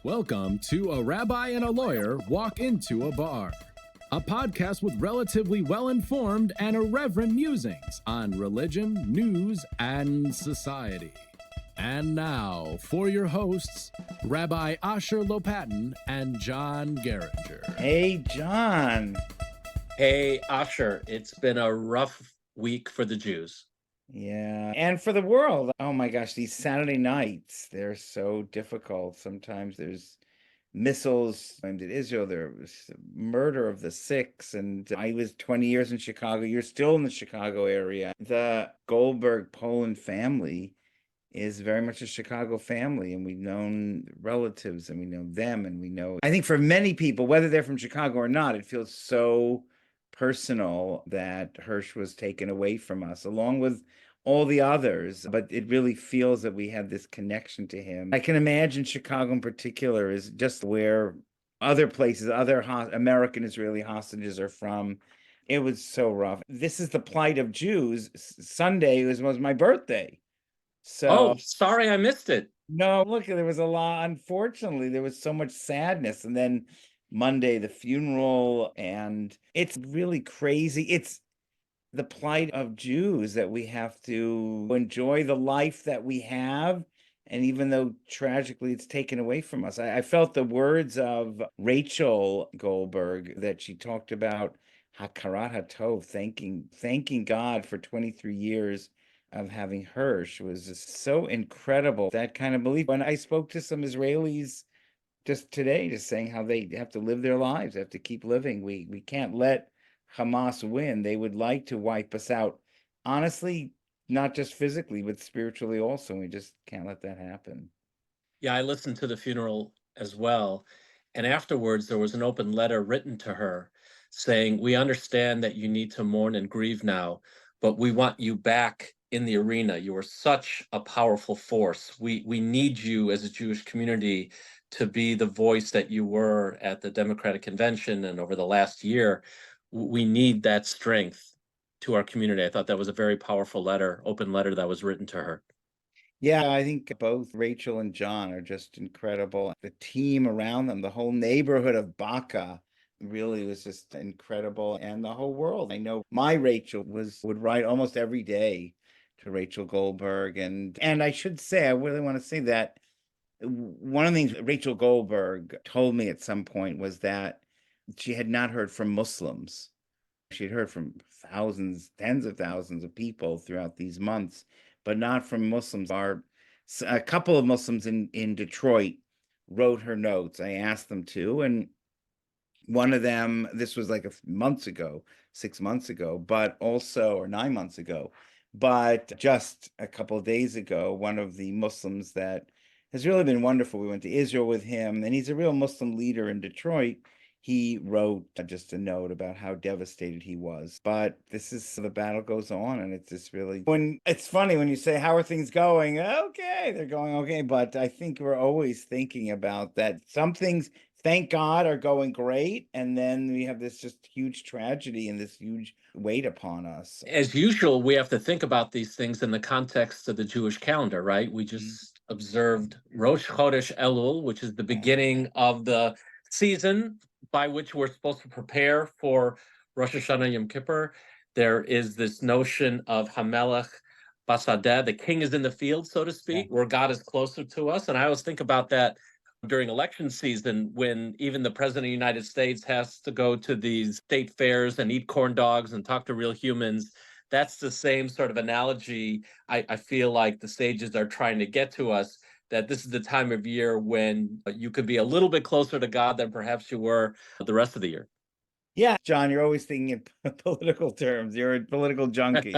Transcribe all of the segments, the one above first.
Welcome to A Rabbi and a Lawyer Walk Into a Bar, a podcast with relatively well-informed and irreverent musings on religion, news, and society. And now, for your hosts, Rabbi Asher Lopatin and John Geringer. Hey, John. Hey, Asher, it's been a rough week for the Jews. Yeah, and for the world. Oh my gosh, these Saturday nights, they're so difficult. Sometimes there's missiles aimed at Israel. There was murder of the six, and I was 20 years in Chicago. You're still in the Chicago area. The Goldberg-Polin family is very much a Chicago family, and we've known relatives, and we know them, and we know, I think for many people, whether they're from Chicago or not, it feels so personal that Hersh was taken away from us, along with all the others. But it really feels that we have this connection to him. I can imagine Chicago in particular is just where other places, other American Israeli hostages are from. It was so rough. This is the plight of Jews. Sunday was my birthday. Oh, sorry, I missed it. No, look, there was a lot. Unfortunately, there was so much sadness. And then Monday, the funeral, and it's really crazy. It's the plight of Jews that we have to enjoy the life that we have. And even though tragically it's taken away from us, I felt the words of Rachel Goldberg that she talked about Hakarat HaTov, thanking God for 23 years of having Hersh was just so incredible. That kind of belief. When I spoke to some Israelis just today, just saying how they have to live their lives, they have to keep living. We can't let Hamas win. They would like to wipe us out. Honestly, not just physically, but spiritually also. We just can't let that happen. Yeah, I listened to the funeral as well. And afterwards, there was an open letter written to her saying, "We understand that you need to mourn and grieve now, but we want you back in the arena. You are such a powerful force. We need you as a Jewish community to be the voice that you were at the Democratic Convention and over the last year. We need that strength to our community." I thought that was a very powerful letter, open letter that was written to her. Yeah, I think both Rachel and John are just incredible. The team around them, the whole neighborhood of Baca really was just incredible. And the whole world. I know my Rachel would write almost every day to Rachel Goldberg. And I should say, I really want to say that one of the things Rachel Goldberg told me at some point was that she had not heard from Muslims. She had heard from thousands, tens of thousands of people throughout these months, but not from Muslims. A couple of Muslims in Detroit wrote her notes. I asked them to, and one of them, this was like months ago, 6 months ago, but also, or 9 months ago, but just a couple of days ago, one of the Muslims that has really been wonderful. We went to Israel with him, and he's a real Muslim leader in Detroit. He wrote just a note about how devastated he was. But the battle goes on, and it's just really, when it's funny when you say, how are things going? Okay, they're going okay. But I think we're always thinking about that. Some things, thank God, are going great. And then we have this just huge tragedy and this huge weight upon us. As usual, we have to think about these things in the context of the Jewish calendar, right? We just observed Rosh Chodesh Elul, which is the beginning of the season by which we're supposed to prepare for Rosh Hashanah Yom Kippur. There is this notion of Hamelech Basadeh, the king is in the field, so to speak, where God is closer to us. And I always think about that during election season, when even the president of the United States has to go to these state fairs and eat corn dogs and talk to real humans. That's the same sort of analogy I feel like the sages are trying to get to us, that this is the time of year when you could be a little bit closer to God than perhaps you were the rest of the year. Yeah, John, you're always thinking in political terms. You're a political junkie.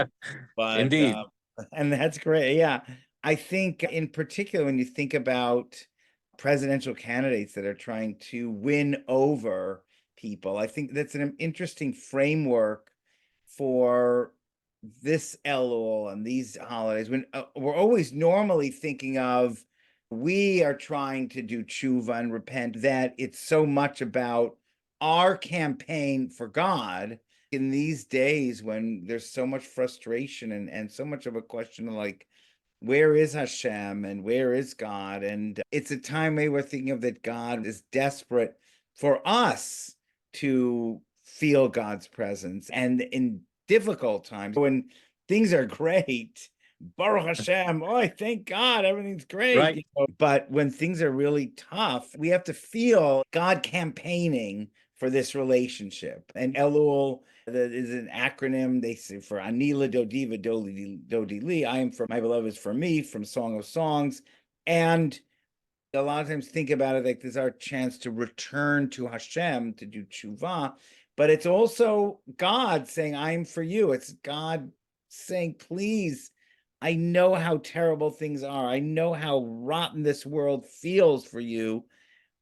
But Indeed. And that's great. Yeah. I think in particular, when you think about presidential candidates that are trying to win over people, I think that's an interesting framework for this Elul and these holidays. When we're always normally thinking of, we are trying to do tshuva and repent, that it's so much about our campaign for God. In these days when there's so much frustration and so much of a question of like, where is Hashem and where is God? And it's a time where we're thinking of that God is desperate for us to feel God's presence. And in difficult times, when things are great, Baruch Hashem, oh, thank God, everything's great. Right. You know? But when things are really tough, we have to feel God campaigning for this relationship. And Elul that is an acronym. They say for Anila Dodiva Dodi Li. I am for my beloved is for me, from Song of Songs. And a lot of times think about it like this is our chance to return to Hashem, to do tshuva. But it's also God saying, I'm for you. It's God saying, please, I know how terrible things are. I know how rotten this world feels for you,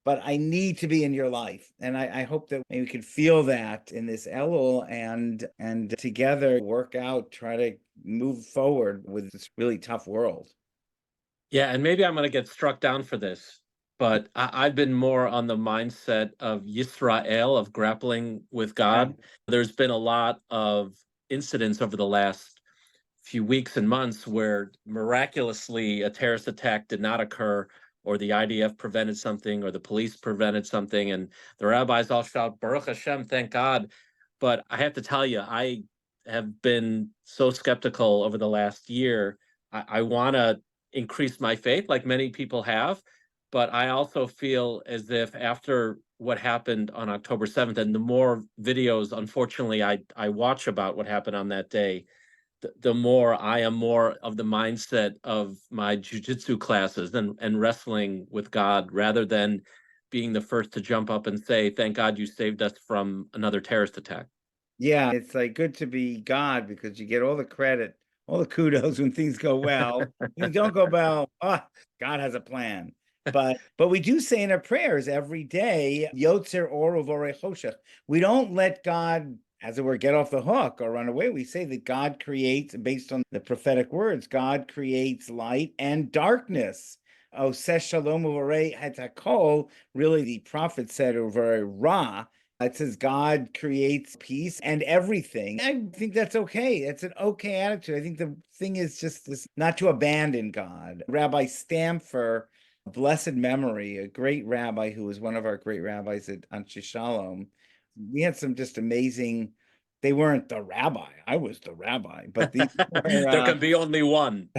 but I need to be in your life. And I hope that maybe we can feel that in this Elul and together work out, try to move forward with this really tough world. Yeah, and maybe I'm going to get struck down for this, but I've been more on the mindset of Yisrael, of grappling with God. There's been a lot of incidents over the last few weeks and months where miraculously a terrorist attack did not occur, or the IDF prevented something, or the police prevented something, and the rabbis all shout, Baruch Hashem, thank God. But I have to tell you, I have been so skeptical over the last year. I want to increase my faith like many people have, but I also feel as if after what happened on October 7th, and the more videos, unfortunately, I watch about what happened on that day, the more I am more of the mindset of my jujitsu classes and wrestling with God, rather than being the first to jump up and say, thank God you saved us from another terrorist attack. Yeah, it's like good to be God because you get all the credit, all the kudos when things go well. Things don't go well, God has a plan. But we do say in our prayers every day, Yotzer Or Uvorei Choshech. We don't let God, as it were, get off the hook or run away. We say that God creates, based on the prophetic words, God creates light and darkness. Oseh Shalom Uvorei Hatakol. Really, the prophet said Uvorei Ra. It says God creates peace and everything. I think that's okay. It's an okay attitude. I think the thing is just this, not to abandon God. Rabbi Stamfer, blessed memory, a great rabbi who was one of our great rabbis at Anshe Shalom. We had some just amazing, they weren't the rabbi. I was the rabbi, but these were, there can be only one.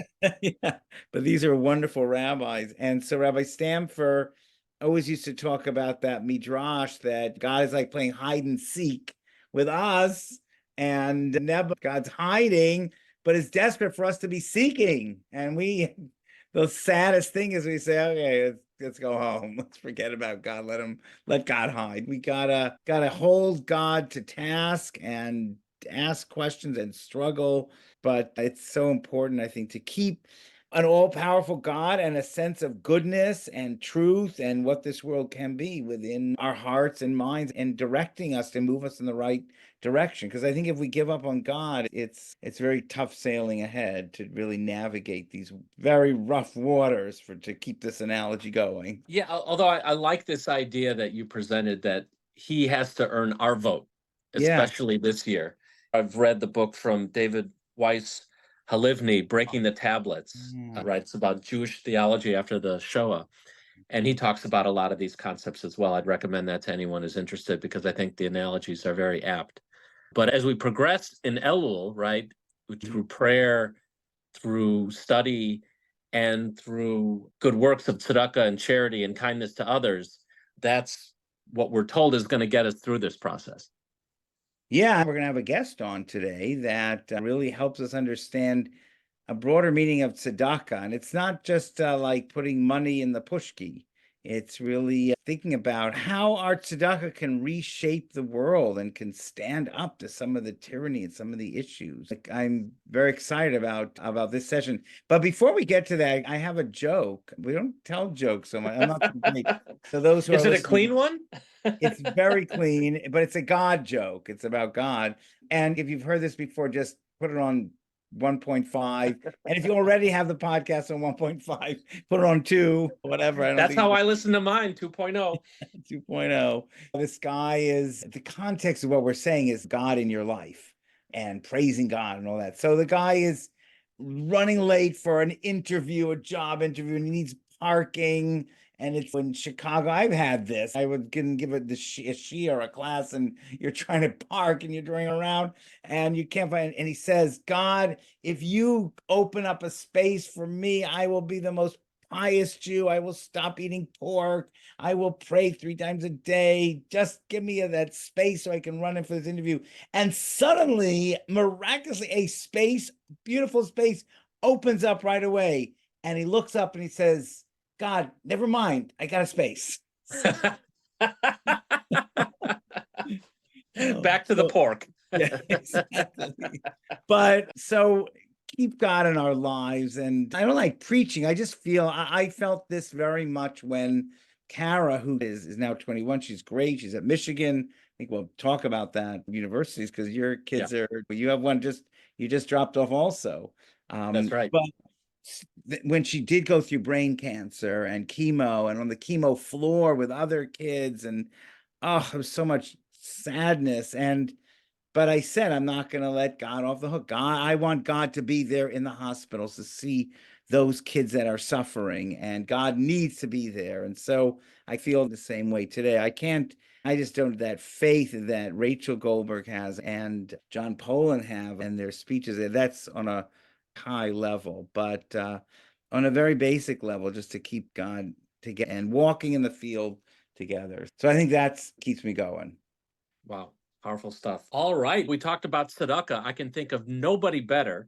yeah, but these are wonderful rabbis. And so Rabbi Stamfer always used to talk about that midrash that God is like playing hide and seek with us, and God's hiding, but is desperate for us to be seeking. And the saddest thing is we say, okay, let's go home. Let's forget about God. Let God hide. We gotta hold God to task and ask questions and struggle. But it's so important, I think, to keep an all-powerful God and a sense of goodness and truth and what this world can be within our hearts and minds, and directing us to move us in the right direction. Because I think if we give up on God, it's very tough sailing ahead to really navigate these very rough waters, to keep this analogy going. Yeah, although I like this idea that you presented, that he has to earn our vote, especially this year. I've read the book from David Weiss Halivni, Breaking the Tablets, writes about Jewish theology after the Shoah. And he talks about a lot of these concepts as well. I'd recommend that to anyone who's interested, because I think the analogies are very apt. But as we progress in Elul, right, through prayer, through study, and through good works of tzedakah and charity and kindness to others, that's what we're told is going to get us through this process. Yeah, we're going to have a guest on today that really helps us understand a broader meaning of tzedakah. And it's not just like putting money in the pushki. It's really thinking about how our tzedakah can reshape the world and can stand up to some of the tyranny and some of the issues. I'm very excited about this session. But before we get to that, I have a joke. We don't tell jokes so much. I'm not complete. So those who Is are it a clean one? It's very clean, but it's a God joke. It's about God. And if you've heard this before, just put it on 1.5. And if you already have the podcast on 1.5, put it on 2, whatever. That's how I listen to mine, 2.0. 2.0. This guy is, the context of what we're saying is God in your life and praising God and all that. So the guy is running late for an interview, a job interview, and he needs parking. And it's in Chicago. I've had this. I would give it a shiur, a class, and you're trying to park and you're driving around and you can't find. And he says, God, if you open up a space for me, I will be the most pious Jew. I will stop eating pork. I will pray 3 times a day. Just give me that space so I can run in for this interview. And suddenly, miraculously, a space, beautiful space, opens up right away. And he looks up and he says, God, never mind. I got a space. Back to the pork. Yeah, exactly. But so keep God in our lives. And I don't like preaching. I just feel I felt this very much when Kara, who is now 21, she's great. She's at Michigan. I think we'll talk about that universities because your kids you have one you just dropped off also. That's right. But when she did go through brain cancer and chemo and on the chemo floor with other kids and there was so much sadness. But I said, I'm not going to let God off the hook. I want God to be there in the hospitals to see those kids that are suffering, and God needs to be there. And so I feel the same way today. I just don't, that faith that Rachel Goldberg has and John Polin have and their speeches, that's on a high level, but on a very basic level, just to keep God together and walking in the field together. So I think that keeps me going. Wow. Powerful stuff. All right. We talked about tzedakah. I can think of nobody better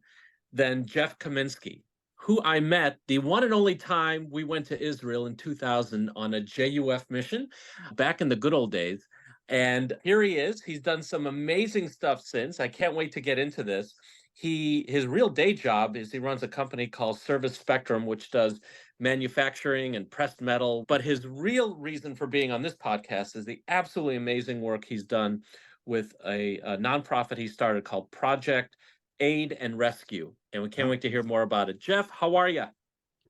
than Jeff Kaminsky, who I met the one and only time we went to Israel in 2000 on a JUF mission back in the good old days. And here he is. He's done some amazing stuff since. I can't wait to get into this. His real day job is he runs a company called Service Spectrum, which does manufacturing and pressed metal. But his real reason for being on this podcast is the absolutely amazing work he's done with a nonprofit he started called Project Aid and Rescue. And we can't wait to hear more about it. Jeff, how are you?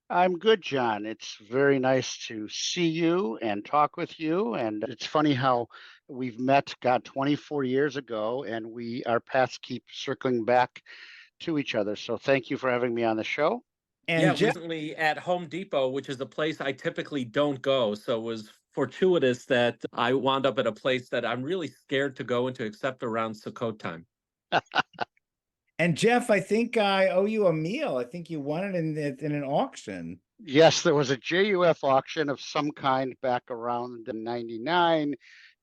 I'm good, John. It's very nice to see you and talk with you. And it's funny how we've met, 24 years ago, and our paths keep circling back to each other. So thank you for having me on the show. And recently at Home Depot, which is a place I typically don't go. So it was fortuitous that I wound up at a place that I'm really scared to go into except around Sukkot time. And Jeff, I think I owe you a meal. I think you won it in an auction. Yes, there was a JUF auction of some kind back around 99,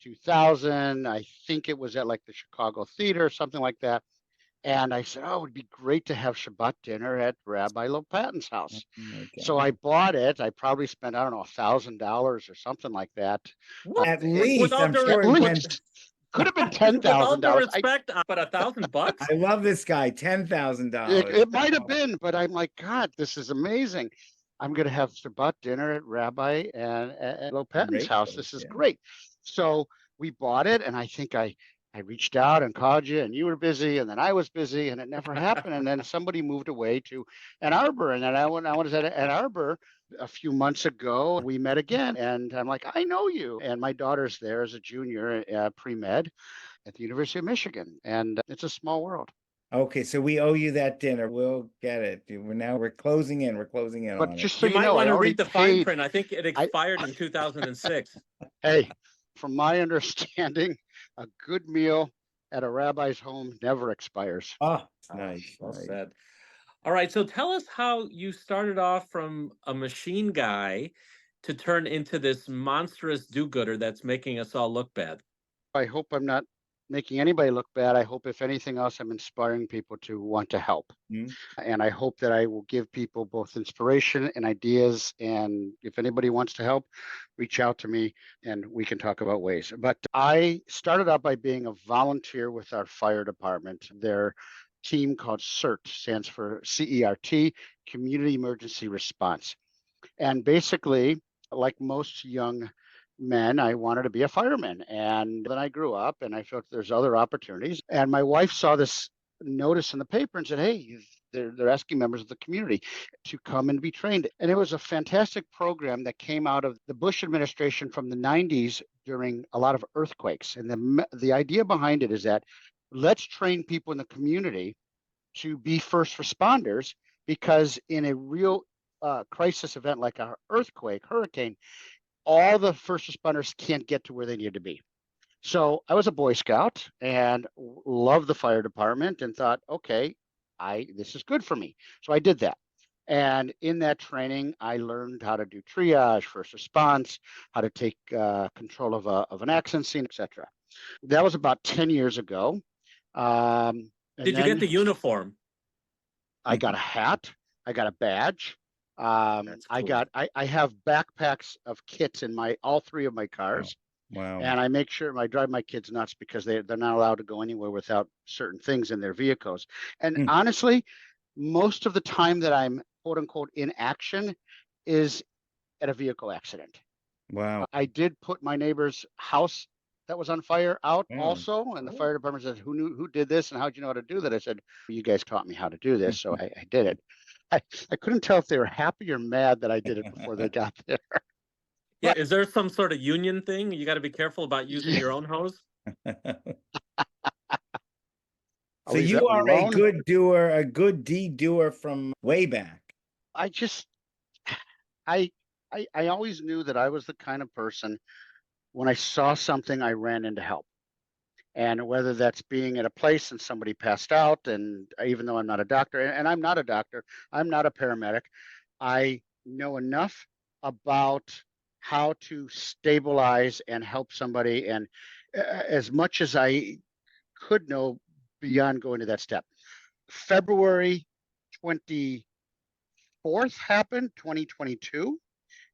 2000. I think it was at like the Chicago Theater, something like that. And I said, it would be great to have Shabbat dinner at Rabbi Lopatin's house. So I bought it. I probably spent, I don't know, $1,000 or something like that. At least, I'm sure it went. Could have been $10,000. With all due respect, but $1,000? I love this guy. $10,000. It might have been, but I'm like, God, this is amazing. I'm going to have Shabbat dinner at Rabbi and at Lopatin's house. This is great. So we bought it, and I think I reached out and called you, and you were busy, and then I was busy, and it never happened. And then somebody moved away to Ann Arbor, and then I was at Ann Arbor a few months ago. We met again, and I'm like, I know you. And my daughter's there as a junior pre-med at the University of Michigan, and it's a small world. Okay, so we owe you that dinner. We'll get it. We're closing in. We're closing in. But on just it. so you might know, want I to read the fine print. I think it expired in 2006. Hey, from my understanding, a good meal at a rabbi's home never expires. Oh, nice. Well said. All right, so tell us how you started off from a machine guy to turn into this monstrous do-gooder that's making us all look bad. I hope I'm not making anybody look bad. I hope, if anything else, I'm inspiring people to want to help. And I hope that I will give people both inspiration and ideas. And if anybody wants to help, reach out to me and we can talk about ways. But I started out by being a volunteer with our fire department. Their team called CERT stands for CERT, Community Emergency Response. And basically, like most young men, I wanted to be a fireman. And then I grew up and I felt there's other opportunities. And my wife saw this notice in the paper and said, hey, they're asking members of the community to come and be trained. And it was a fantastic program that came out of the Bush administration from the 90s during a lot of earthquakes. And the idea behind it is that let's train people in the community to be first responders, because in a real crisis event like an earthquake, hurricane, all the first responders can't get to where they need to be. So I was a Boy Scout and loved the fire department and thought, okay, this is good for me. So I did that. And in that training, I learned how to do triage, first response, how to take control of an accident scene, etc. That was about 10 years ago. Did you get the uniform? I got a hat. I got a badge. That's cool. I have backpacks of kits in all three of my cars. Wow. And I make sure I drive my kids nuts because they're not allowed to go anywhere without certain things in their vehicles. And honestly, most of the time that I'm quote unquote in action is at a vehicle accident. Wow. I did put my neighbor's house that was on fire out also, and the fire department said, who did this and how'd you know how to do that? I said, you guys taught me how to do this, so I did it. I couldn't tell if they were happy or mad that I did it before they got there. Yeah, is there some sort of union thing? You got to be careful about using your own hose. So you are a good doer, a good deed doer from way back. I always knew that I was the kind of person, when I saw something, I ran in to help. And whether that's being at a place and somebody passed out, and even though I'm not a doctor, and I'm not a doctor, I'm not a paramedic, I know enough about how to stabilize and help somebody, and as much as I could know beyond going to that step. February 24th happened, 2022,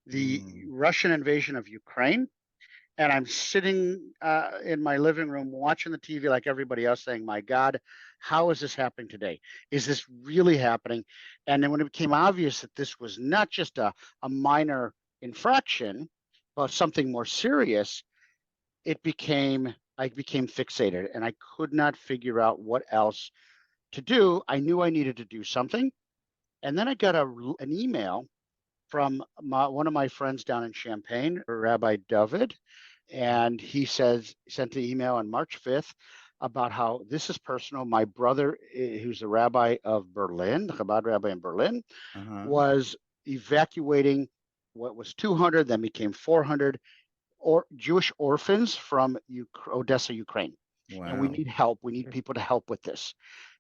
the Russian invasion of Ukraine. And I'm sitting in my living room watching the TV like everybody else, saying, my God, how is this happening today? Is this really happening? And then when it became obvious that this was not just a minor infraction, but something more serious, I became fixated, and I could not figure out what else to do. I knew I needed to do something. And then I got an email from one of my friends down in Champaign, Rabbi David, and he sent an email on March 5th about how this is personal. My brother, who's the rabbi of Berlin, the Chabad rabbi in Berlin, was evacuating what was 200, then became 400 Jewish orphans from Odessa, Ukraine. Wow. And we need help. We need people to help with this.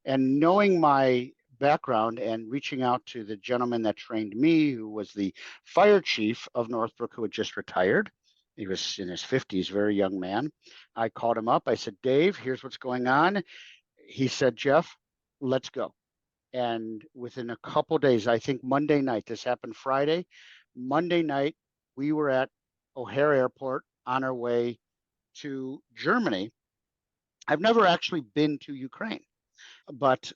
And knowing my background and reaching out to the gentleman that trained me, who was the fire chief of Northbrook, who had just retired. He was in his 50s, very young man. I called him up. I said, Dave, here's what's going on. He said, Jeff, let's go. And within a couple days, I think Monday night, this happened Friday, Monday night, we were at O'Hare Airport on our way to Germany. I've never actually been to Ukraine, but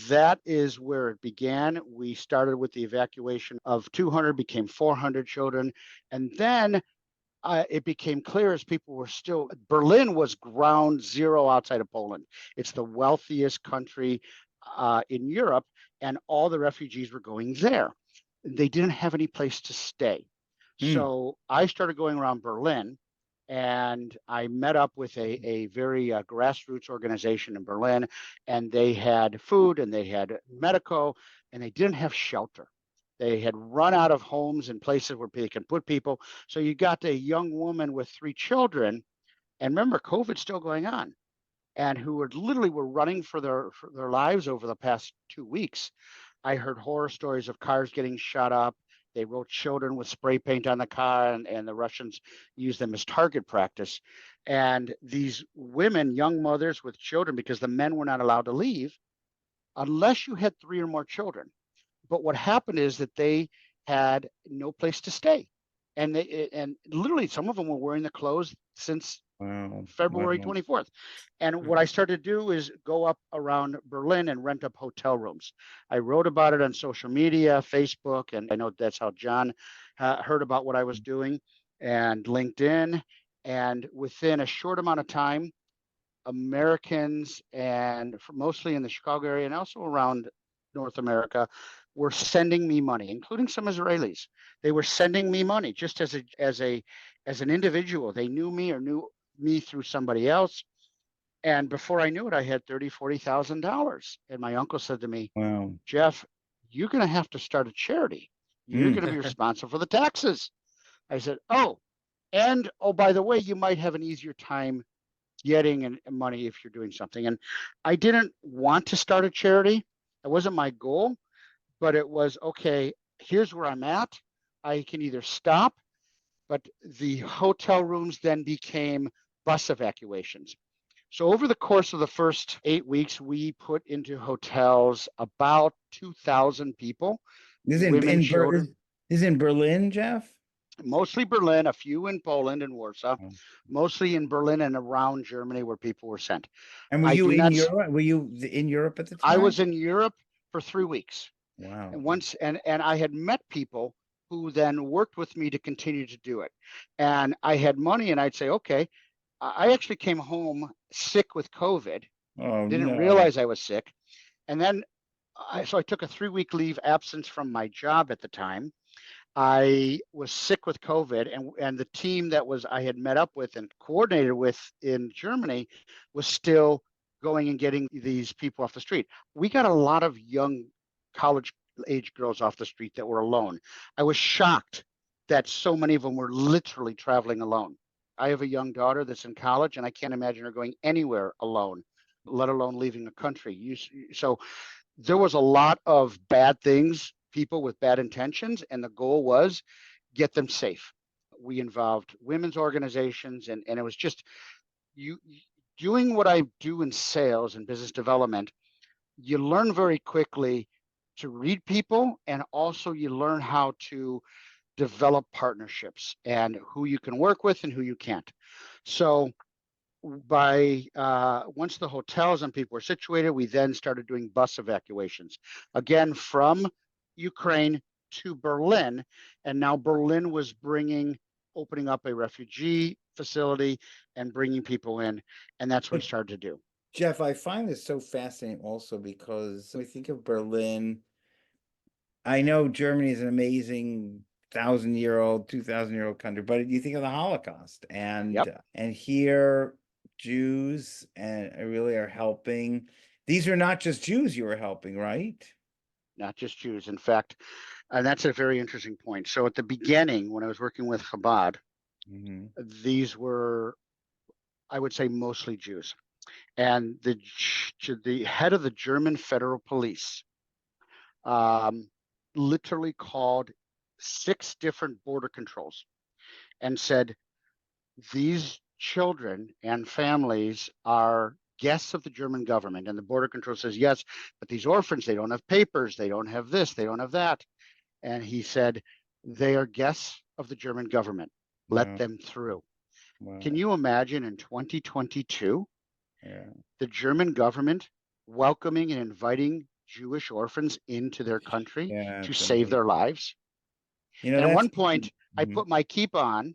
that is where it began. We started with the evacuation of 200, became 400 children. And then it became clear as people were Berlin was ground zero outside of Poland. It's the wealthiest country in Europe, and all the refugees were going there. They didn't have any place to stay. So I started going around Berlin, and I met up with a very grassroots organization in Berlin, and they had food and they had medical, and they didn't have shelter. They had run out of homes and places where they can put people. So you got a young woman with 3 children, and remember, COVID's still going on, and who were running for their lives over the past 2 weeks. I heard horror stories of cars getting shot up. They wrote children with spray paint on the car, and the Russians used them as target practice. And these women, young mothers with children, because the men were not allowed to leave unless you had 3 or more children. But what happened is that they had no place to stay. And literally some of them were wearing the clothes since February 24th. And what I started to do is go up around Berlin and rent up hotel rooms. I wrote about it on social media, Facebook, and I know that's how John heard about what I was doing, and LinkedIn. And within a short amount of time, Americans, and mostly in the Chicago area and also around North America, were sending me money, including some Israelis. They were sending me money just as an individual. They knew me or knew me through somebody else. And before I knew it, I had $30,000, $40,000. And my uncle said to me, Wow. Jeff, you're going to have to start a charity. You're going to be responsible for the taxes. I said, oh, and oh, by the way, you might have an easier time getting money if you're doing something. And I didn't want to start a charity. It wasn't my goal, but it was, okay, here's where I'm at. I can either stop, but the hotel rooms then became bus evacuations. So over the course of the first 8 weeks, we put into hotels about 2,000 people. This is in Berlin, Jeff? Mostly Berlin, a few in Poland and Warsaw, mostly in Berlin and around Germany where people were sent. And were you in Europe? Were you in Europe at the time? I was in Europe for 3 weeks. Wow. And I had met people who then worked with me to continue to do it. And I had money and I'd say, okay, I actually came home sick with COVID. Didn't realize I was sick. And then so I took a 3-week leave absence from my job at the time. I was sick with COVID, and the team that I had met up with and coordinated with in Germany was still going and getting these people off the street. We got a lot of young college age girls off the street that were alone. I was shocked that so many of them were literally traveling alone. I have a young daughter that's in college, and I can't imagine her going anywhere alone, let alone leaving the country. So there was a lot of bad things, people with bad intentions, and the goal was get them safe. We involved women's organizations, and it was just doing what I do in sales and business development. You learn very quickly to read people, and also you learn how to develop partnerships and who you can work with and who you can't. So once the hotels and people were situated, we then started doing bus evacuations, again from Ukraine to Berlin. And now Berlin was opening up a refugee facility and bringing people in. And that's what we started to do. Jeff, I find this so fascinating also because we think of Berlin. I know Germany is an amazing 1,000-year-old, 2,000-year-old country, but you think of the Holocaust, and here Jews and really are helping. These are not just Jews you were helping, right? Not just Jews. In fact, and that's a very interesting point. So at the beginning, when I was working with Chabad, these were, I would say, mostly Jews. And the head of the German Federal Police literally called 6 different border controls and said, these children and families are guests of the German government. And the border control says, yes, but these orphans, they don't have papers, they don't have this, they don't have that. And he said, they are guests of the German government. Let them through. Can you imagine in 2022, the German government welcoming and inviting Jewish orphans into their country to save their lives? And at one point, I put my kippah on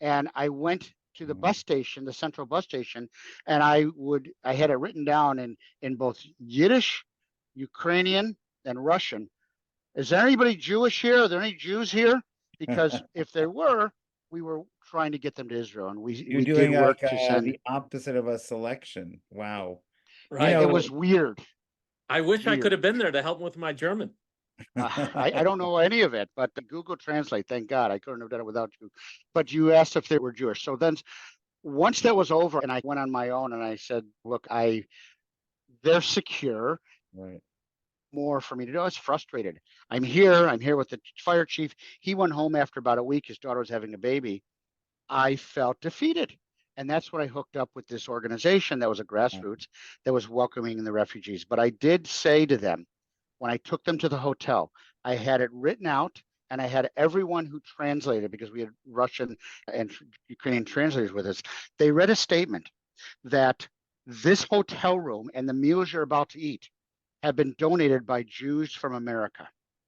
and I went to the bus station, the central bus station, and I had it written down in both Yiddish, Ukrainian, and Russian. Is there anybody Jewish here? Are there any Jews here? Because if there were, we were trying to get them to Israel, and we did work to send the opposite of a selection. Wow, right? It was weird. I wish I could have been there to help with my German. I don't know any of it, but Google Translate, thank God, I couldn't have done it without you. But you asked if they were Jewish. So then once that was over and I went on my own and I said, look, they're secure. Right. More for me to do. I was frustrated. I'm here with the fire chief. He went home after about a week. His daughter was having a baby. I felt defeated. And that's when I hooked up with this organization that was a grassroots that was welcoming the refugees. But I did say to them, when I took them to the hotel, I had it written out and I had everyone who translated, because we had Russian and Ukrainian translators with us. They read a statement that this hotel room and the meals you're about to eat have been donated by Jews from America.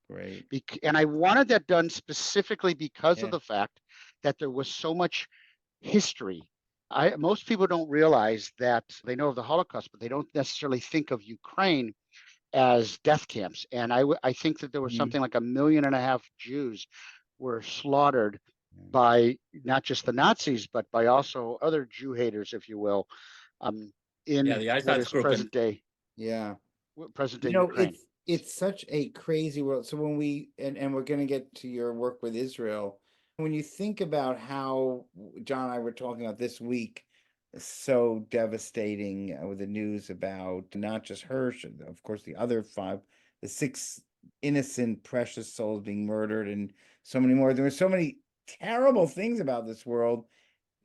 Great. And I wanted that done specifically because of the fact that there was so much history. Most people don't realize that they know of the Holocaust, but they don't necessarily think of Ukraine as death camps. And I think that there was something like 1.5 million Jews were slaughtered by not just the Nazis, but by also other Jew haters, if you will, in Yeah, the what Ice is group present day Yeah. Ukraine. It's such a crazy world. So when and we're going to get to your work with Israel, when you think about how John and I were talking about this week, so devastating with the news about not just Hersh, of course, the 6 innocent, precious souls being murdered, and so many more. There were so many terrible things about this world,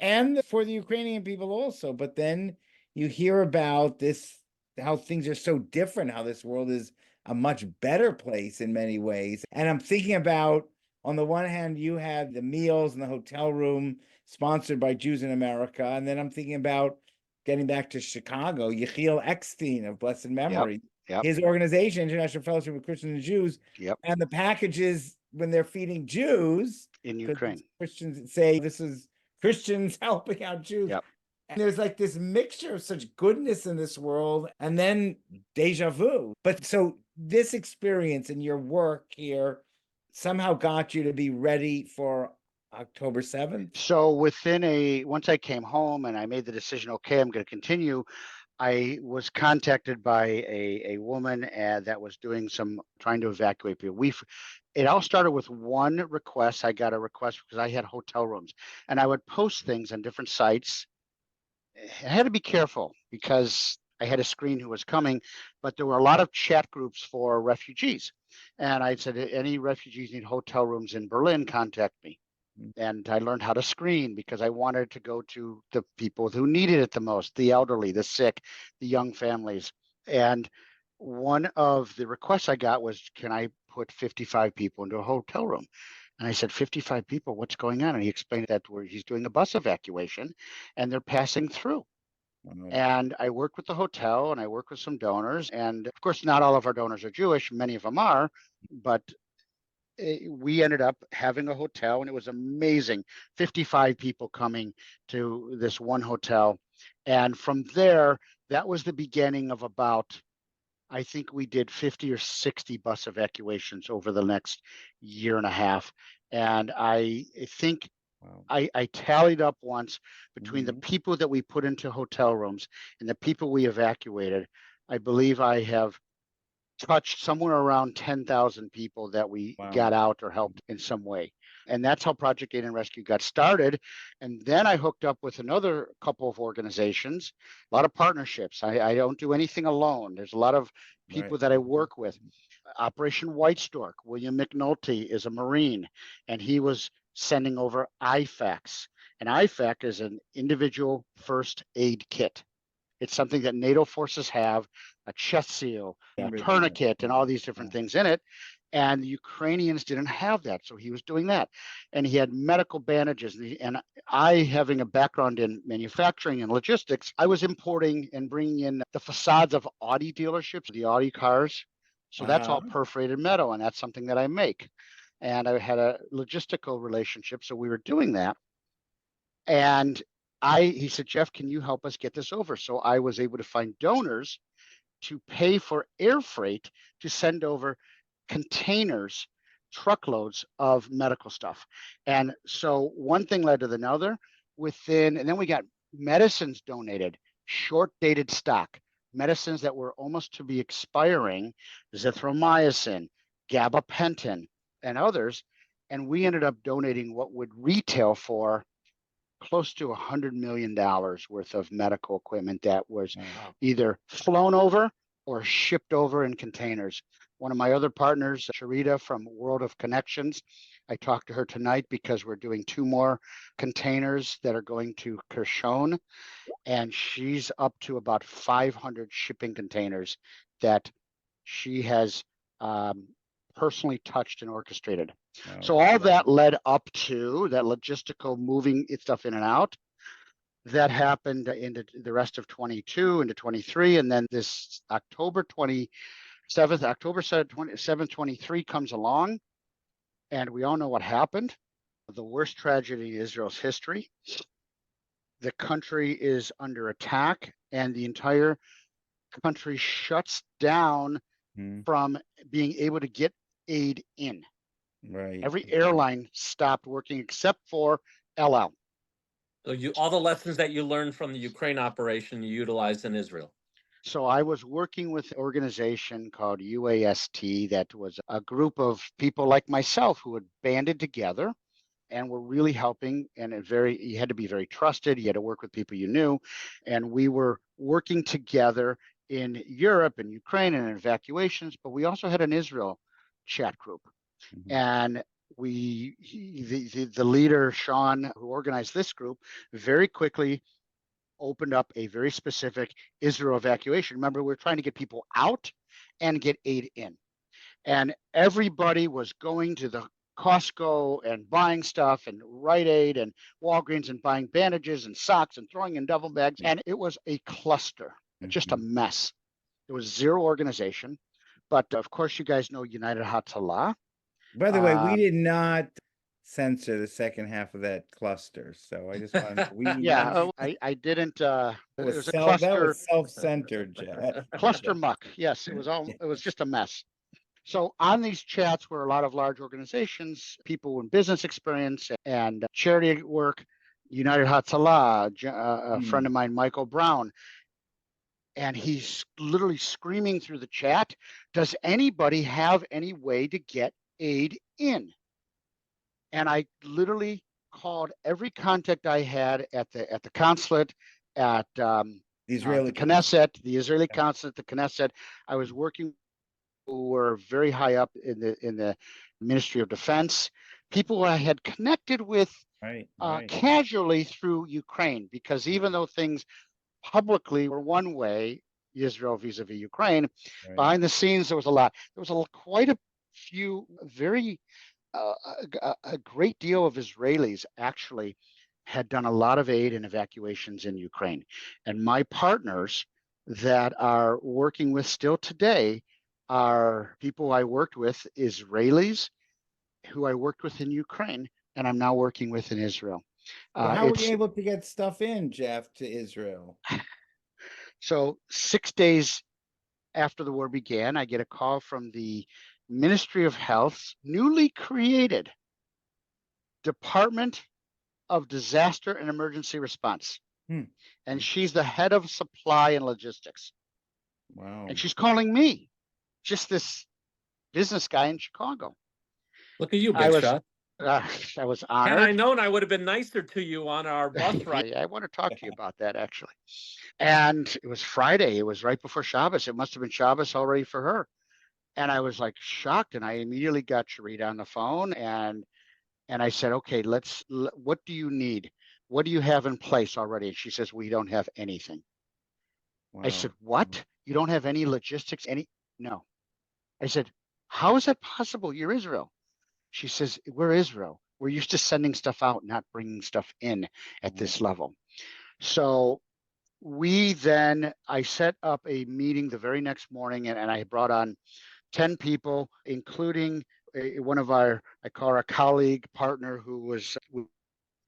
and for the Ukrainian people also. But then you hear about this, how things are so different, how this world is a much better place in many ways. And I'm thinking about, on the one hand, you had the meals in the hotel room sponsored by Jews in America. And then I'm thinking about getting back to Chicago, Yechiel Eckstein of blessed memory, Yep. his organization, International Fellowship of Christians and Jews, Yep. and the packages when they're feeding Jews In Ukraine. Christians say this is Christians helping out Jews. Yep. And there's like this mixture of such goodness in this world, and then deja vu. But so this experience and your work here somehow got you to be ready for October 7th. So once I came home and I made the decision, okay, I'm going to continue, I was contacted by a woman that was trying to evacuate people. It all started with one request. I got a request because I had hotel rooms, and I would post things on different sites. I had to be careful because I had a screen who was coming, but there were a lot of chat groups for refugees. And I said, any refugees need hotel rooms in Berlin, contact me. And I learned how to screen because I wanted to go to the people who needed it the most, the elderly, the sick, the young families. And one of the requests I got was, can I put 55 people into a hotel room? And I said, 55 people, what's going on? And he explained that he's doing a bus evacuation and they're passing through. And I worked with the hotel and I worked with some donors. And of course, not all of our donors are Jewish. Many of them are, but we ended up having a hotel, and it was amazing. 55 people coming to this one hotel. And from there, that was the beginning of I think we did 50 or 60 bus evacuations over the next year and a half. And I think I tallied up once between the people that we put into hotel rooms and the people we evacuated. I believe I have touched somewhere around 10,000 people that we got out or helped in some way. And that's how Project Aid and Rescue got started. And then I hooked up with another couple of organizations, a lot of partnerships. I don't do anything alone. There's a lot of people that I work with. Operation White Stork, William McNulty is a Marine, and he was sending over IFAKs. And IFAK is an individual first aid kit. It's something that NATO forces have, a chest seal, a tourniquet, and all these different things in it. And the Ukrainians didn't have that. So he was doing that. And he had medical bandages. And I, having a background in manufacturing and logistics, I was importing and bringing in the facades of Audi dealerships, the Audi cars. So that's all perforated metal. And that's something that I make. And I had a logistical relationship. So we were doing that. And he said, Jeff, can you help us get this over? So I was able to find donors to pay for air freight to send over containers, truckloads of medical stuff. And so one thing led to another and then we got medicines donated, short dated stock, medicines that were almost to be expiring, zithromycin, gabapentin, and others. And we ended up donating what would retail for close to $100 million worth of medical equipment that was either flown over or shipped over in containers. One of my other partners, Sharita from World of Connections, I talked to her tonight because we're doing 2 more containers that are going to Kherson, and she's up to about 500 shipping containers that she has personally touched and orchestrated. So all that led up to that logistical moving stuff in and out. That happened into the rest of 22 into 23. And then this October 7th, 23 comes along. And we all know what happened. The worst tragedy in Israel's history. The country is under attack and the entire country shuts down from being able to get aid in. Every airline stopped working except for El Al. So all the lessons that you learned from the Ukraine operation, you utilized in Israel. So I was working with an organization called UAST that was a group of people like myself who had banded together and were really helping. And you had to be very trusted. You had to work with people you knew. And we were working together in Europe and Ukraine and evacuations, but we also had an Israel chat group. Mm-hmm. And the leader, Sean, who organized this group, very quickly opened up a very specific Israel evacuation. Remember, we were trying to get people out and get aid in. And everybody was going to the Costco and buying stuff and Rite Aid and Walgreens and buying bandages and socks and throwing in duffel bags. And it was a cluster, just a mess. There was zero organization. But of course, you guys know United Hatzalah. By the way, we did not censor the second half of that cluster. So I just wanted to, I didn't. It was a cluster. That was self-centered, Jeff. Cluster muck. Yes, it was just a mess. So on these chats were a lot of large organizations, people with business experience and charity work, United Hatzalah, a friend of mine, Michael Brown. And he's literally screaming through the chat, does anybody have any way to get aid in? And I literally called every contact I had at the consulate, at the Knesset, the Israeli consulate, the Knesset. I was working who were very high up in the Ministry of Defense, people I had connected with casually through Ukraine, because even though things publicly were one way, Israel vis-a-vis Ukraine, behind the scenes there was a lot. There was quite a few very a great deal of Israelis actually had done a lot of aid and evacuations in Ukraine. And my partners that are working with still today are people I worked with, Israelis who I worked with in Ukraine, and I'm now working with in Israel. How were you able to get stuff in, Jeff, to Israel? So 6 days after the war began, I get a call from the Ministry of Health's newly created Department of Disaster and Emergency Response. And she's the head of supply and logistics. Wow. And she's calling me, just this business guy in Chicago. Look at you, big shot. I was honored. Had I known, I would have been nicer to you on our bus ride. I want to talk to you about that, actually. And it was Friday. It was right before Shabbos. It must have been Shabbos already for her. And I was like shocked. And I immediately got Sharita on the phone. And I said, okay, what do you need? What do you have in place already? And she says, we don't have anything. Wow. I said, what? You don't have any logistics? No. I said, how is that possible? You're Israel. She says, we're Israel. We're used to sending stuff out, not bringing stuff in at this level. So I set up a meeting the very next morning, and I brought on 10 people, including one of I call her a colleague partner who was with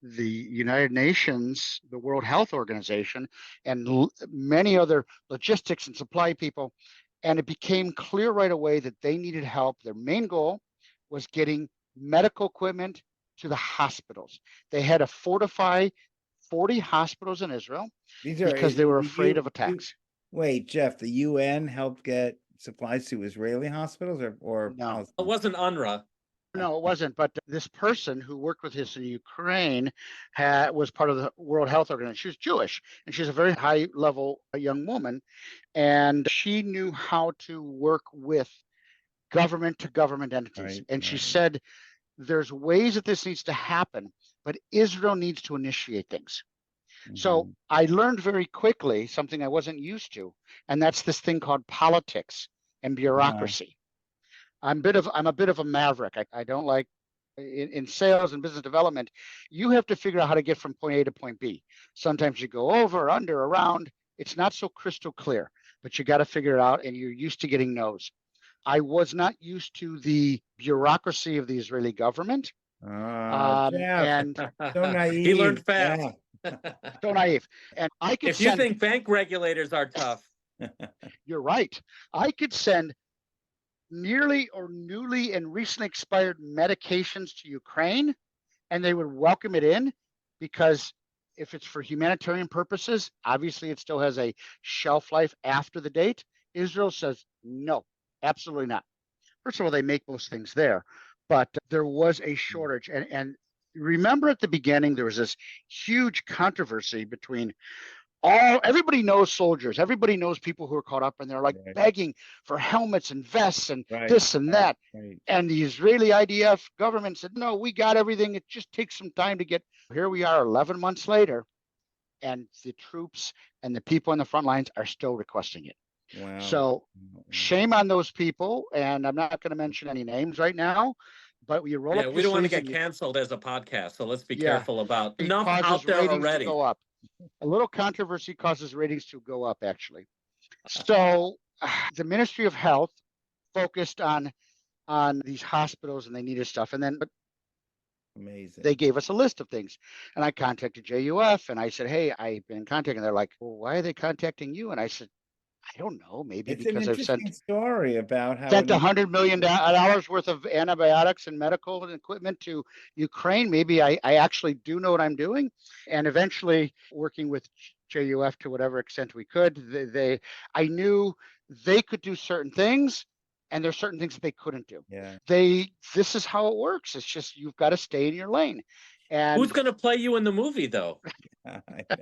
the United Nations, the World Health Organization, and many other logistics and supply people. And it became clear right away that they needed help. Their main goal was getting medical equipment to the hospitals. They had to fortify 40 hospitals in Israel because they were afraid of attacks. Wait, Jeff, the UN helped get supplies to Israeli hospitals or no? It wasn't UNRWA. No, it wasn't. But this person who worked with us in Ukraine was part of the World Health Organization. She was Jewish, and she's a very high-level young woman, and she knew how to work with government-to-government entities. And she said, there's ways that this needs to happen, but Israel needs to initiate things. So I learned very quickly something I wasn't used to, and that's this thing called politics and bureaucracy. I'm a bit of a maverick. I don't like in sales and business development. You have to figure out how to get from point A to point B. Sometimes you go over, under, around. It's not so crystal clear, but you got to figure it out, and you're used to getting no's. I was not used to the bureaucracy of the Israeli government. And so naive. He learned fast. So naive. And I could you think bank regulators are tough. You're right. I could send nearly or newly and recently expired medications to Ukraine, and they would welcome it in because if it's for humanitarian purposes, obviously it still has a shelf life after the date. Israel says, no, absolutely not. First of all, they make most things there, but there was a shortage. And remember at the beginning, there was this huge controversy between everybody knows soldiers. Everybody knows people who are caught up, and they're like begging for helmets and vests and this and that. And the Israeli IDF government said, no, we got everything. It just takes some time to get. Here we are 11 months later, and the troops and the people on the front lines are still requesting it. Wow. So shame on those people. And I'm not going to mention any names right now, but we roll up your we don't want to sleeves get canceled as a podcast. So let's be Yeah. careful about It enough causes out there ratings already. to go up. A little controversy causes ratings to go up, actually. So the Ministry of Health focused on these hospitals, and they needed stuff. And then Amazing. they gave us a list of things. And I contacted JUF, and I said, hey, I've been contacting. They're like, well, why are they contacting you? And I said, I don't know, maybe It's because an I've interesting story about how sent $100 million worth of antibiotics and medical equipment to Ukraine. Maybe I actually do know what I'm doing. And eventually, working with JUF to whatever extent we could, I knew they could do certain things, and there's certain things that they couldn't do. Yeah. This is how it works. It's just you've got to stay in your lane. And who's going to play you in the movie, though? I know.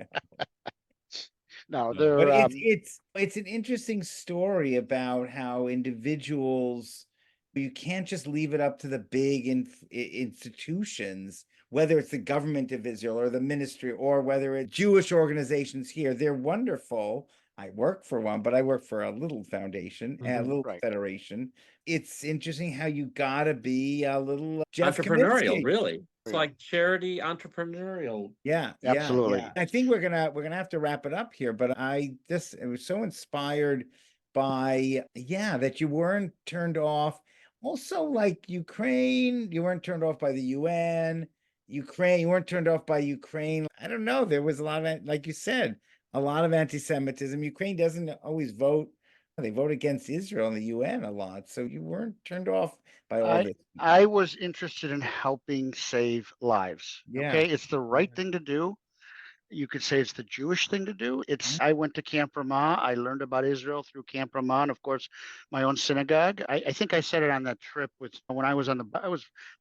No, but it's an interesting story about how individuals, you can't just leave it up to the big institutions, whether it's the government of Israel or the ministry, or whether it's Jewish organizations here. They're wonderful. I work for one, but I work for a little foundation, a little federation. It's interesting how you gotta be a little Jeff entrepreneurial, Kaminsky. really. It's like charity entrepreneurial. Yeah, absolutely. Yeah. I think we're gonna have to wrap it up here, but it was so inspired by that you weren't turned off. Also, like Ukraine, you weren't turned off by the UN. Ukraine, you weren't turned off by Ukraine. I don't know. There was a lot of, like you said, a lot of anti-Semitism. Ukraine doesn't always vote. They vote against Israel in the UN a lot. So you weren't turned off by all this. I was interested in helping save lives. Yeah. Okay. It's the right thing to do. You could say it's the Jewish thing to do. I went to Camp Ramah. I learned about Israel through Camp Ramah, and of course, my own synagogue. I think I said it on that trip when I was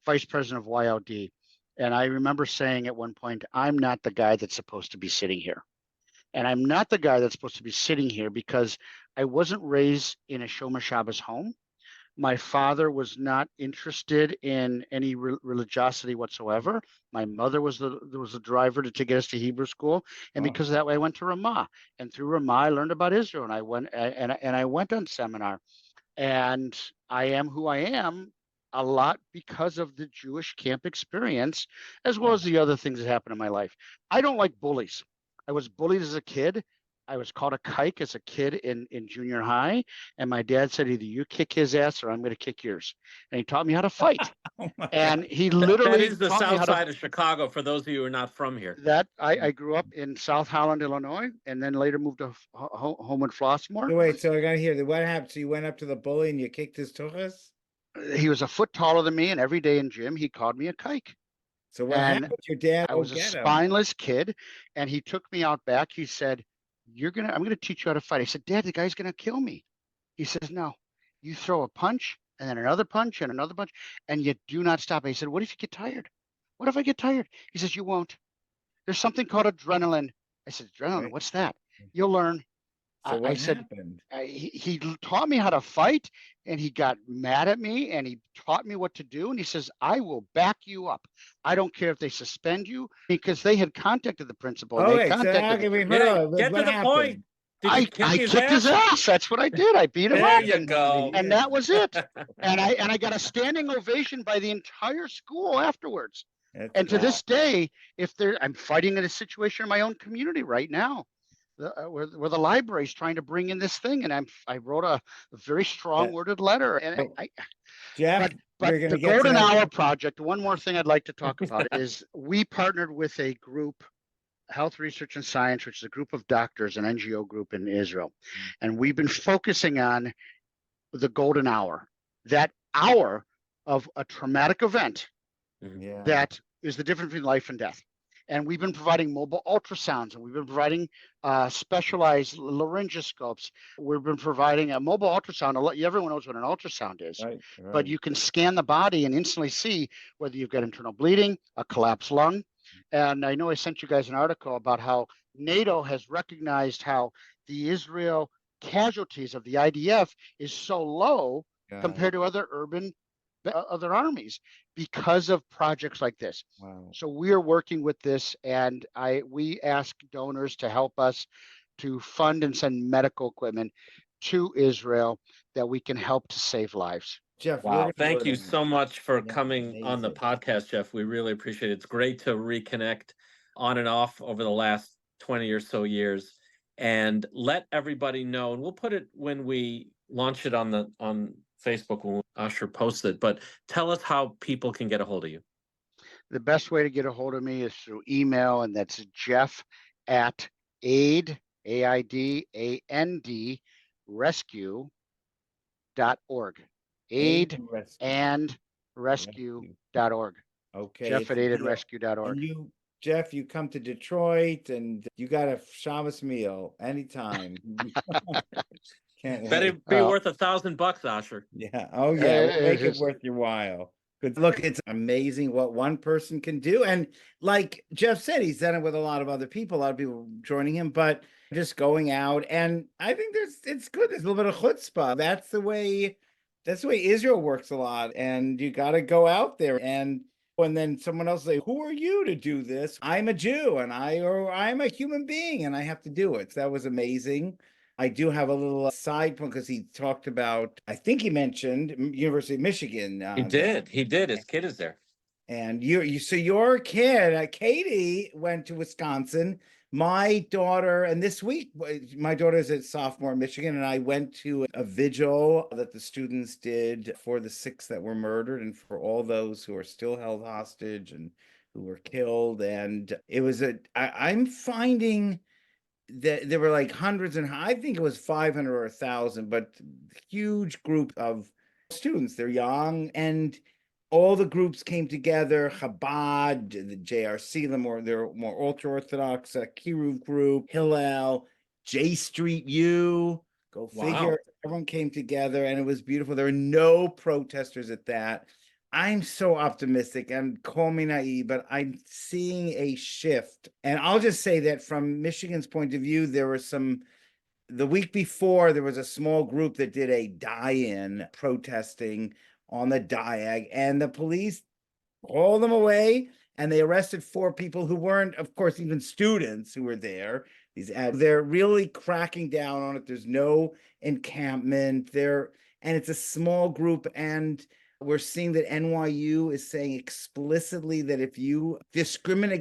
vice president of YLD. And I remember saying at one point, I'm not the guy that's supposed to be sitting here. And I'm not the guy that's supposed to be sitting here because I wasn't raised in a Shomer Shabbos home. My father was not interested in any religiosity whatsoever. My mother was the driver to get us to Hebrew school, and because of that, I went to Ramah. And through Ramah, I learned about Israel, and I went on seminar. And I am who I am a lot because of the Jewish camp experience, as well as the other things that happened in my life. I don't like bullies. I was bullied as a kid. I was called a kike as a kid in junior high. And my dad said, either you kick his ass or I'm going to kick yours. And he taught me how to fight. And he literally that is the south side of Chicago, for those of you who are not from here. I grew up in South Holland, Illinois, and then later moved to home in Flossmoor. Wait, so I got to hear what happened. So you went up to the bully and you kicked his tuchus? He was a foot taller than me, and every day in gym, he called me a kike. So what happened? Your dad? I was a spineless kid, and he took me out back. He said, I'm going to teach you how to fight. I said, Dad, the guy's going to kill me. He says, no, you throw a punch and then another punch and another punch, and you do not stop. I said, what if you get tired? What if I get tired? He says, you won't. There's something called adrenaline. I said, adrenaline, right. What's that? You'll learn. So what happened? He taught me how to fight, and he got mad at me, and he taught me what to do. And he says, I will back you up. I don't care if they suspend you, because they had contacted the principal. Get to the point. I kicked his ass. That's what I did. I beat him up. There you go. And that was it. And I got a standing ovation by the entire school afterwards. And to this day, I'm fighting in a situation in my own community right now. Where the library's trying to bring in this thing, and I wrote a very strong worded letter. And Jeff, but the Golden Hour Project, one more thing I'd like to talk about is we partnered with a group, Health Research and Science, which is a group of doctors, an NGO group in Israel. And we've been focusing on the Golden Hour, that hour of a traumatic event that is the difference between life and death. And we've been providing mobile ultrasounds, and we've been providing specialized laryngoscopes. We've been providing a mobile ultrasound. Everyone knows what an ultrasound is, Right, but right. you can scan the body and instantly see whether you've got internal bleeding, a collapsed lung. And I know I sent you guys an article about how NATO has recognized how the Israel casualties of the IDF is so low compared to other other armies because of projects like this. Wow. So we are working with this, and we ask donors to help us to fund and send medical equipment to Israel that we can help to save lives. Jeff, Wow. we're Thank you learning. so much for Yeah, coming on the amazing. podcast, Jeff. We really appreciate it. It's great to reconnect on and off over the last 20 or so years, and let everybody know. And we'll put it when we launch it on Facebook when Usher posts it. But tell us how people can get a hold of you. The best way to get a hold of me is through email, and that's Jeff at aid, AIDAND, rescue.org. Aid and rescue.org. Okay. Jeff at aidandrescue.org. And Jeff, you come to Detroit and you got a Shabbos meal anytime. Better be worth $1,000, Asher. Yeah. Oh, yeah. We'll make it worth your while. Good. Look, it's amazing what one person can do. And like Jeff said, he's done it with a lot of other people, a lot of people joining him, but just going out. And I think it's good. There's a little bit of chutzpah. That's the way Israel works a lot. And you got to go out there and then someone else say, who are you to do this? I'm a Jew and I'm a human being and I have to do it. So that was amazing. I do have a little side point because he talked about, I think he mentioned University of Michigan. He did. His kid is there. And so your kid, Katie, went to Wisconsin. My daughter, and this week, my daughter is a sophomore in Michigan, and I went to a vigil that the students did for the 6 that were murdered and for all those who are still held hostage and who were killed. And it was I'm finding that there were like hundreds, and I think it was 500 or 1,000, but huge group of students. They're young, and all the groups came together. Chabad, the JRC, they're more ultra-Orthodox, Kiruv group, Hillel, J Street U, go figure. Wow. Everyone came together and it was beautiful. There were no protesters at that. I'm so optimistic, and call me naive, but I'm seeing a shift. And I'll just say that from Michigan's point of view, the week before, there was a small group that did a die-in protesting on the diag, and the police hauled them away, and they arrested 4 people who weren't, of course, even students who were there. They're really cracking down on it. There's no encampment there, and it's a small group, and we're seeing that NYU is saying explicitly that if you discriminate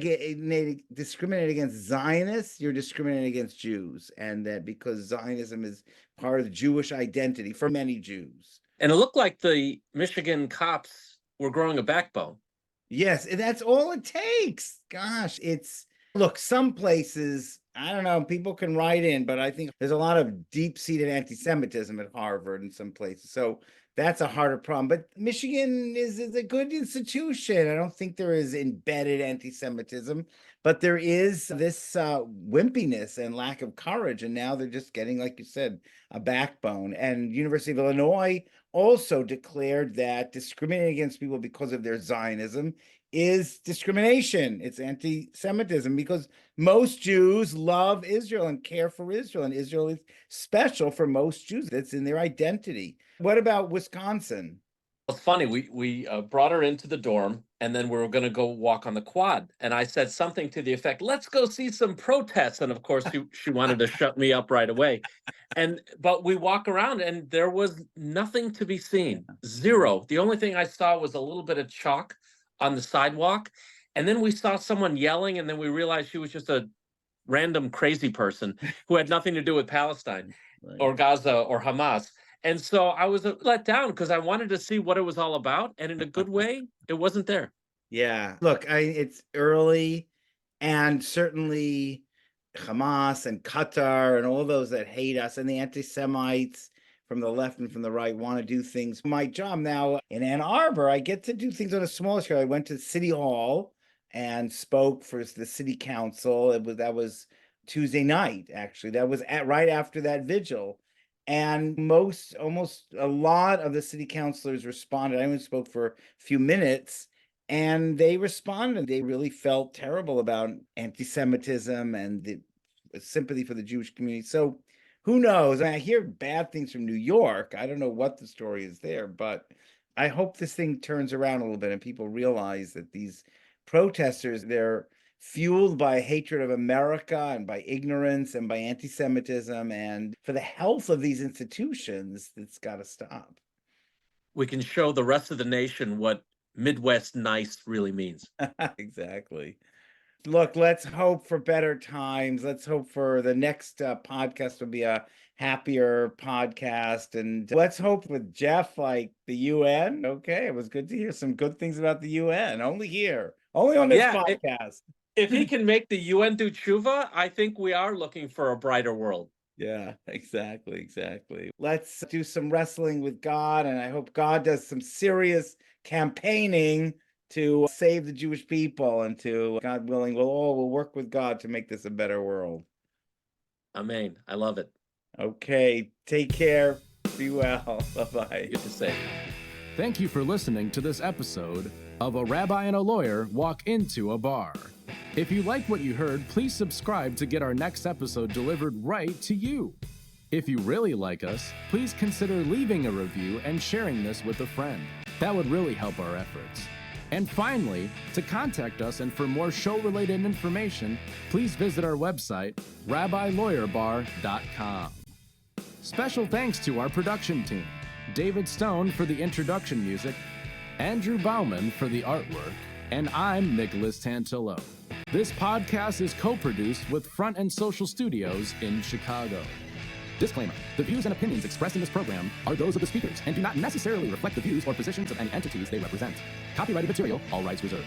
against Zionists, you're discriminating against Jews, and that because Zionism is part of the Jewish identity for many Jews. And it looked like the Michigan cops were growing a backbone. Yes, that's all it takes. Gosh, look, some places, I don't know, people can write in, but I think there's a lot of deep-seated anti-Semitism at Harvard in some places. So that's a harder problem. But Michigan is a good institution. I don't think there is embedded anti-Semitism, but there is this wimpiness and lack of courage. And now they're just getting, like you said, a backbone. And University of Illinois also declared that discriminating against people because of their Zionism is discrimination. It's anti-Semitism because most Jews love Israel and care for Israel, and Israel is special for most Jews. That's in their identity. What about Wisconsin? It's funny. We brought her into the dorm, and then we were going to go walk on the quad. And I said something to the effect, "Let's go see some protests." And of course, she wanted to shut me up right away. But we walk around, and there was nothing to be seen. Zero. The only thing I saw was a little bit of chalk on the sidewalk, and then we saw someone yelling, and then we realized she was just a random crazy person who had nothing to do with Palestine or Gaza or Hamas. And so I was let down because I wanted to see what it was all about, and in a good way, it wasn't there. Yeah, look, it's early, and certainly Hamas and Qatar and all those that hate us and the anti-Semites from the left and from the right want to do things. My job now in Ann Arbor, I get to do things on a smaller scale. I went to City Hall and spoke for the city council. That was Tuesday night, actually. That was right after that vigil. And almost a lot of the city councilors responded. I only spoke for a few minutes, and they responded. They really felt terrible about anti-Semitism and the sympathy for the Jewish community. So who knows? I hear bad things from New York. I don't know what the story is there, but I hope this thing turns around a little bit and people realize that these protesters, they're fueled by hatred of America and by ignorance and by anti-Semitism, and for the health of these institutions, it's got to stop. We can show the rest of the nation what Midwest nice really means. Exactly. Look, let's hope for better times. Let's hope for the next podcast will be a happier podcast. And let's hope with Jeff, like the UN. Okay, it was good to hear some good things about the UN. Only on this podcast. If he can make the UN do tshuva, I think we are looking for a brighter world. Yeah, exactly. Let's do some wrestling with God, and I hope God does some serious campaigning to save the Jewish people, and to, God willing, we'll work with God to make this a better world. Amen. I love it. Okay, take care. Be well. Bye-bye. Good to say. Thank you for listening to this episode of A Rabbi and a Lawyer Walk Into a Bar. If you like what you heard, please subscribe to get our next episode delivered right to you. If you really like us, please consider leaving a review and sharing this with a friend. That would really help our efforts. And finally, to contact us and for more show-related information, please visit our website, rabbilawyerbar.com. Special thanks to our production team, David Stone for the introduction music, Andrew Bauman for the artwork, and I'm Nicholas Tantillo. This podcast is co-produced with Front and Social Studios in Chicago. Disclaimer: the views and opinions expressed in this program are those of the speakers and do not necessarily reflect the views or positions of any entities they represent. Copyrighted material, all rights reserved.